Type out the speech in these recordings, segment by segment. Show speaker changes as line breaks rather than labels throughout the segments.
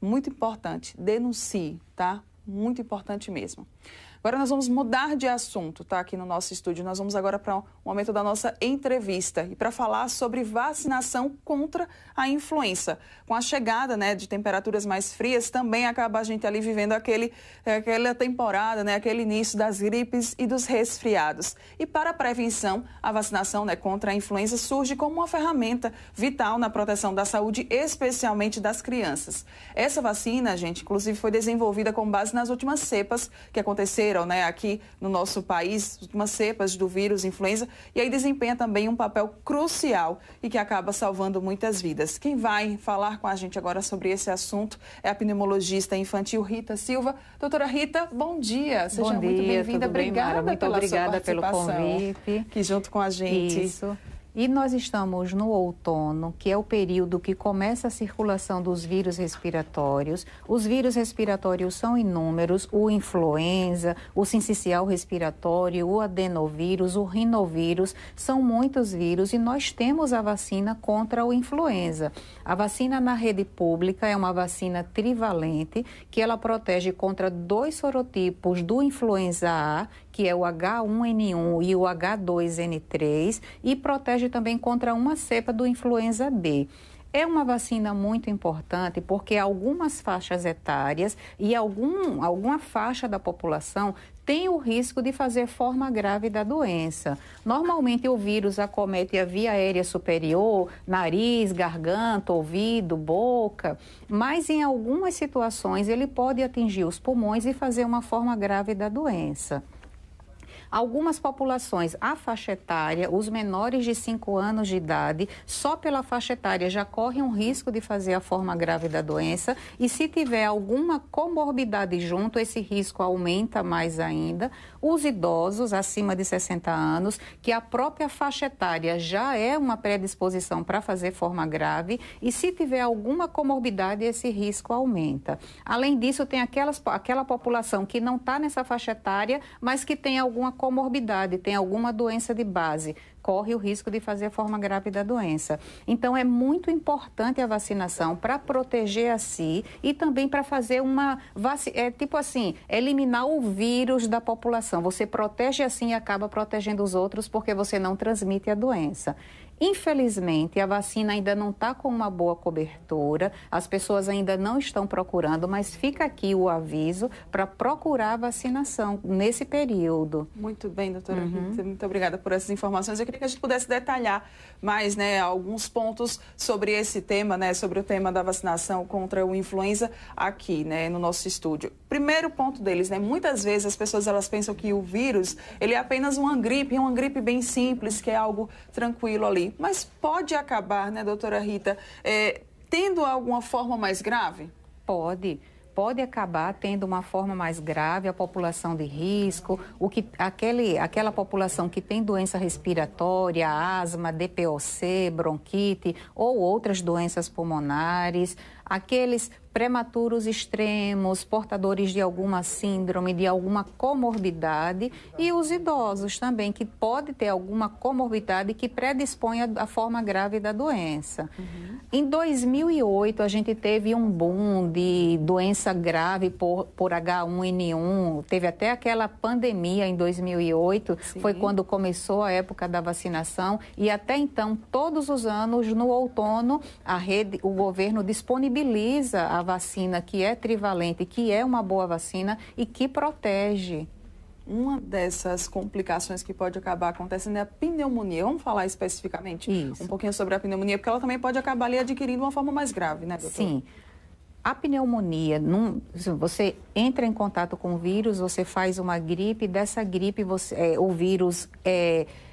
Muito importante, denuncie, tá? Muito importante mesmo. Agora nós vamos mudar de assunto, tá? Aqui no nosso estúdio. Nós vamos agora para o momento da nossa entrevista e para falar sobre vacinação contra a influenza. Com a chegada, né, de temperaturas mais frias, também acaba a gente ali vivendo aquela temporada, né, aquele início das gripes e dos resfriados. E para a prevenção, a vacinação, né, contra a influenza surge como uma ferramenta vital na proteção da saúde, especialmente das crianças. Essa vacina, gente, inclusive foi desenvolvida com base nas últimas cepas que aconteceram, né, aqui no nosso país, últimas cepas do vírus influenza, e aí desempenha também um papel crucial e que acaba salvando muitas vidas. Quem vai falar com a gente agora sobre esse assunto é a pneumologista infantil Rita Silva. Doutora Rita, bom dia. Seja muito bem-vinda. Obrigada pela sua participação
pelo convite.
Aqui junto com a gente.
Isso. E nós estamos no outono, que é o período que começa a circulação dos vírus respiratórios. Os vírus respiratórios são inúmeros: o influenza, o sincicial respiratório, o adenovírus, o rinovírus. São muitos vírus e nós temos a vacina contra o influenza. A vacina na rede pública é uma vacina trivalente, que ela protege contra 2 sorotipos do influenza A, que é o H1N1 e o H2N3, e protege também contra uma cepa do influenza B. É uma vacina muito importante porque algumas faixas etárias e alguma faixa da população tem o risco de fazer forma grave da doença. Normalmente o vírus acomete a via aérea superior, nariz, garganta, ouvido, boca, mas em algumas situações ele pode atingir os pulmões e fazer uma forma grave da doença. Algumas populações, a faixa etária, os menores de 5 anos de idade, só pela faixa etária já correm um risco de fazer a forma grave da doença, e se tiver alguma comorbidade junto, esse risco aumenta mais ainda. Os idosos acima de 60 anos, que a própria faixa etária já é uma predisposição para fazer forma grave, e se tiver alguma comorbidade, esse risco aumenta. Além disso, tem aquela população que não está nessa faixa etária, mas que tem alguma comorbidade, tem alguma doença de base, corre o risco de fazer a forma grave da doença. Então, é muito importante a vacinação para proteger a si e também para fazer eliminar o vírus da população. Você protege assim e acaba protegendo os outros porque você não transmite a doença. Infelizmente, a vacina ainda não está com uma boa cobertura, as pessoas ainda não estão procurando, mas fica aqui o aviso para procurar a vacinação nesse período.
Muito bem, doutora Rita, muito obrigada por essas informações. Eu queria que a gente pudesse detalhar mais, né, alguns pontos sobre esse tema, né, sobre o tema da vacinação contra o influenza aqui, né, no nosso estúdio. Primeiro ponto deles, né, muitas vezes as pessoas elas pensam que o vírus, ele é apenas uma gripe bem simples, que é algo tranquilo ali. Mas pode acabar, né, doutora Rita, tendo alguma forma mais grave?
Pode acabar tendo uma forma mais grave, a população de risco, aquela população que tem doença respiratória, asma, DPOC, bronquite ou outras doenças pulmonares, aqueles prematuros extremos, portadores de alguma síndrome, de alguma comorbidade, e os idosos também, que pode ter alguma comorbidade que predispõe à forma grave da doença. Em 2008, a gente teve um boom de doença grave por H1N1, teve até aquela pandemia em 2008, Sim. Foi quando começou a época da vacinação, e até então, todos os anos, no outono, o governo disponibiliza a vacina que é trivalente, que é uma boa vacina e que protege.
Uma dessas complicações que pode acabar acontecendo é a pneumonia. Vamos falar especificamente um pouquinho sobre a pneumonia, porque ela também pode acabar ali adquirindo uma forma mais grave, né, doutor?
Sim. A pneumonia, você entra em contato com o vírus, você faz uma gripe, dessa gripe o vírus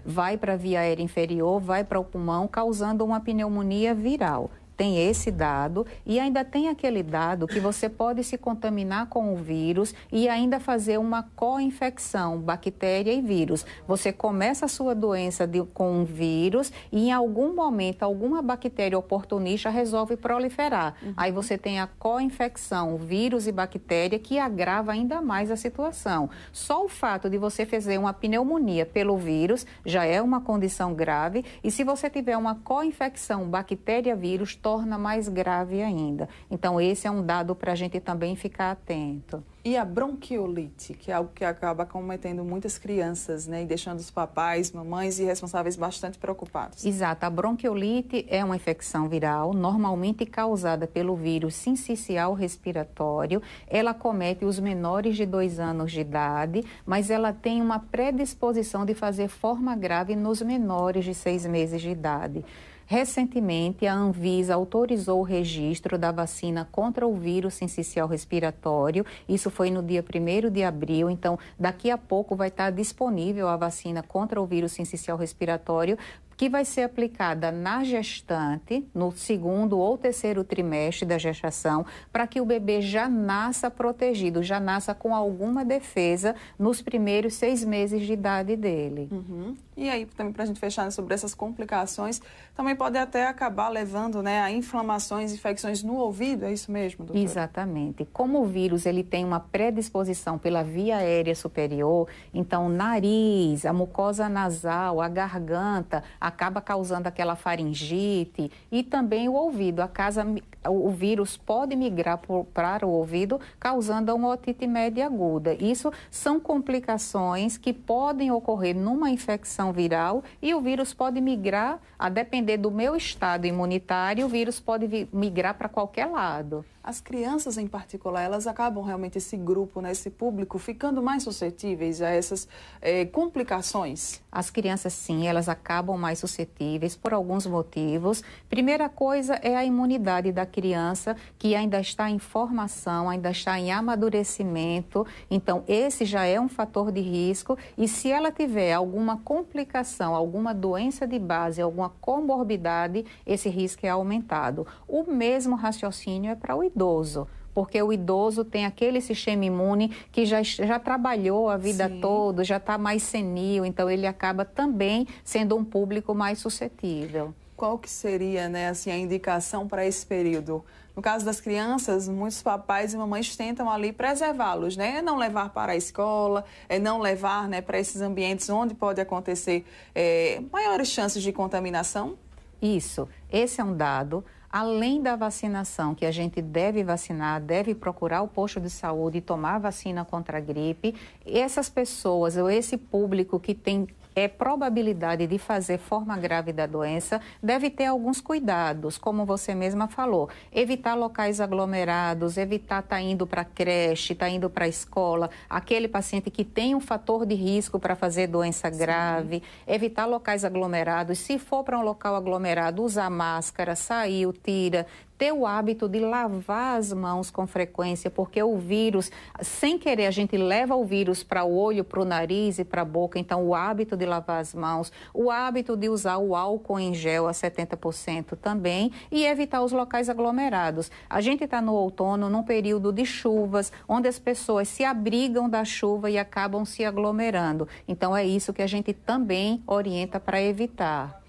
vai para a via aérea inferior, vai para o pulmão, causando uma pneumonia viral. Tem esse dado e ainda tem aquele dado que você pode se contaminar com o vírus e ainda fazer uma co-infecção, bactéria e vírus. Você começa a sua doença com um vírus e em algum momento alguma bactéria oportunista resolve proliferar. Aí você tem a co-infecção, vírus e bactéria, que agrava ainda mais a situação. Só o fato de você fazer uma pneumonia pelo vírus já é uma condição grave, e se você tiver uma co-infecção bactéria-vírus, torna mais grave ainda. Então, esse é um dado para a gente também ficar atento.
E a bronquiolite, que é algo que acaba acometendo muitas crianças, né, e deixando os papais, mamães e responsáveis bastante preocupados.
Exato. A bronquiolite é uma infecção viral, normalmente causada pelo vírus sincicial respiratório. Ela acomete os menores de 2 anos de idade, mas ela tem uma predisposição de fazer forma grave nos menores de 6 meses de idade. Recentemente, a Anvisa autorizou o registro da vacina contra o vírus sincicial respiratório. Isso foi no dia 1º de abril. Então, daqui a pouco vai estar disponível a vacina contra o vírus sincicial respiratório, que vai ser aplicada na gestante, no 2º ou 3º trimestre da gestação, para que o bebê já nasça protegido, já nasça com alguma defesa nos primeiros 6 meses de idade dele.
E aí, também para a gente fechar sobre essas complicações, também pode até acabar levando, né, a inflamações, infecções no ouvido, é isso mesmo, doutora?
Exatamente. Como o vírus ele tem uma predisposição pela via aérea superior, então o nariz, a mucosa nasal, a garganta, acaba causando aquela faringite e também o ouvido. O vírus pode migrar para o ouvido, causando uma otite média aguda. Isso são complicações que podem ocorrer numa infecção viral e o vírus pode migrar, a depender do meu estado imunitário, o vírus pode migrar para qualquer lado.
As crianças, em particular, elas acabam realmente, esse grupo, né, esse público, ficando mais suscetíveis a essas complicações?
As crianças, sim, elas acabam mais suscetíveis por alguns motivos. Primeira coisa é a imunidade da criança, que ainda está em formação, ainda está em amadurecimento. Então, esse já é um fator de risco. E se ela tiver alguma complicação, alguma doença de base, alguma comorbidade, esse risco é aumentado. O mesmo raciocínio é para o idoso, porque o idoso tem aquele sistema imune que já trabalhou a vida toda, já está mais senil, então ele acaba também sendo um público mais suscetível.
Qual que seria, né, assim, a indicação para esse período? No caso das crianças, muitos papais e mamães tentam ali preservá-los, né? É não levar para a escola, é não levar, né, para esses ambientes onde pode acontecer maiores chances de contaminação?
Isso, esse é um dado. Além da vacinação, que a gente deve vacinar, deve procurar o posto de saúde e tomar a vacina contra a gripe, essas pessoas ou esse público que tem probabilidade de fazer forma grave da doença, deve ter alguns cuidados, como você mesma falou. Evitar locais aglomerados, evitar estar indo para a creche, estar indo para a escola, aquele paciente que tem um fator de risco para fazer doença grave, evitar locais aglomerados. Se for para um local aglomerado, usar máscara, sair, tira. Ter o hábito de lavar as mãos com frequência, porque o vírus, sem querer, a gente leva o vírus para o olho, para o nariz e para a boca. Então, o hábito de lavar as mãos, o hábito de usar o álcool em gel a 70% também e evitar os locais aglomerados. A gente está no outono, num período de chuvas, onde as pessoas se abrigam da chuva e acabam se aglomerando. Então, é isso que a gente também orienta para evitar.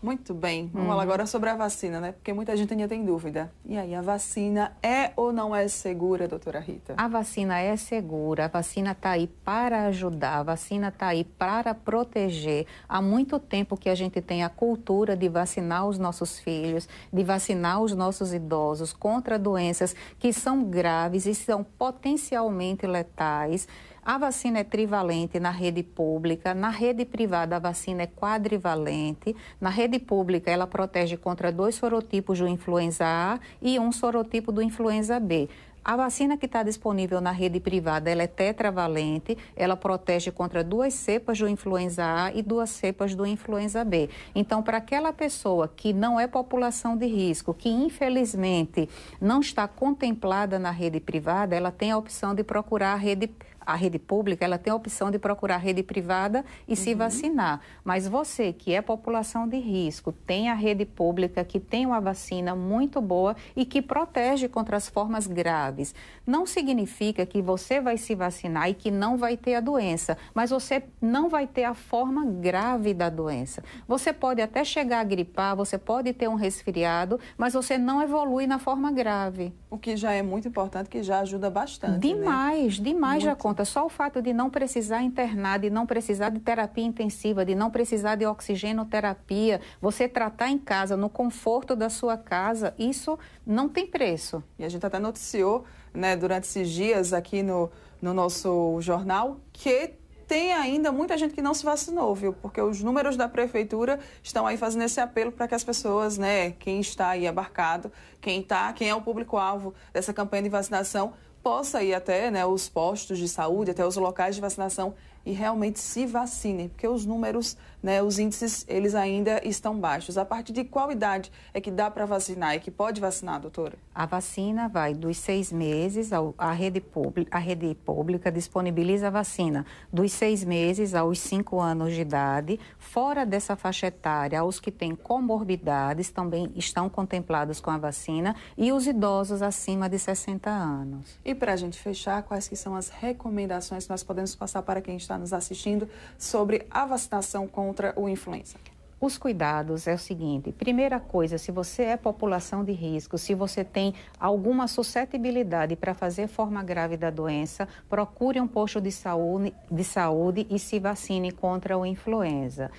Muito bem. Vamos falar agora sobre a vacina, né? Porque muita gente ainda tem dúvida. E aí, a vacina é ou não é segura, doutora Rita?
A vacina é segura, a vacina está aí para ajudar, a vacina está aí para proteger. Há muito tempo que a gente tem a cultura de vacinar os nossos filhos, de vacinar os nossos idosos contra doenças que são graves e são potencialmente letais. A vacina é trivalente na rede pública, na rede privada a vacina é quadrivalente. Na rede pública ela protege contra 2 sorotipos do influenza A e 1 sorotipo do influenza B. A vacina que está disponível na rede privada, ela é tetravalente, ela protege contra 2 cepas do influenza A e 2 cepas do influenza B. Então, para aquela pessoa que não é população de risco, que infelizmente não está contemplada na rede privada, ela tem a opção de procurar a rede pública, ela tem a opção de procurar a rede privada e se vacinar. Mas você que é população de risco, tem a rede pública que tem uma vacina muito boa e que protege contra as formas graves. Não significa que você vai se vacinar e que não vai ter a doença, mas você não vai ter a forma grave da doença. Você pode até chegar a gripar, você pode ter um resfriado, mas você não evolui na forma grave.
O que já é muito importante, que já ajuda bastante,
demais,
né?
Demais já
muito
conta, só o fato de não precisar internar, de não precisar de terapia intensiva, de não precisar de oxigenoterapia, você tratar em casa, no conforto da sua casa, isso não tem preço.
E a gente até noticiou, né, durante esses dias aqui no nosso jornal que tem ainda muita gente que não se vacinou, viu? Porque os números da prefeitura estão aí fazendo esse apelo para que as pessoas, né, quem está aí abarcado, quem é o público-alvo dessa campanha de vacinação, possa ir até, né, os postos de saúde, até os locais de vacinação e realmente se vacinem, porque os números, né, os índices, eles ainda estão baixos. A partir de qual idade é que dá para vacinar e que pode vacinar, doutora?
A vacina vai dos 6 meses, a rede pública disponibiliza a vacina dos 6 meses aos 5 anos de idade. Fora dessa faixa etária, os que têm comorbidades também estão contemplados com a vacina e os idosos acima de 60 anos.
E para a gente fechar, quais que são as recomendações que nós podemos passar para quem está nos assistindo sobre a vacinação contra o influenza?
Os cuidados é o seguinte, primeira coisa, se você é população de risco, se você tem alguma suscetibilidade para fazer forma grave da doença, procure um posto de saúde e se vacine contra o influenza.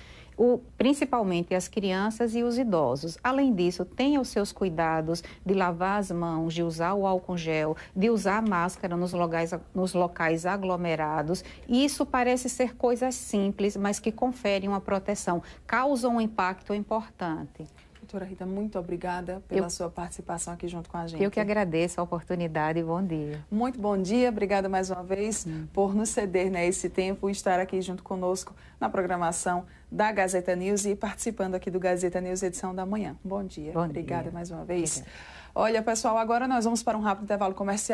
Principalmente as crianças e os idosos. Além disso, tenha os seus cuidados de lavar as mãos, de usar o álcool gel, de usar a máscara nos locais aglomerados. E isso parece ser coisas simples, mas que conferem uma proteção, causam um impacto importante.
Doutora Rita, muito obrigada pela sua participação aqui junto com a gente.
Eu que agradeço a oportunidade e bom dia.
Muito bom dia, obrigada mais uma vez por nos ceder, né, esse tempo e estar aqui junto conosco na programação da Gazeta News e participando aqui do Gazeta News edição da manhã. Bom dia, obrigada mais uma vez. Obrigada. Olha, pessoal, agora nós vamos para um rápido intervalo comercial.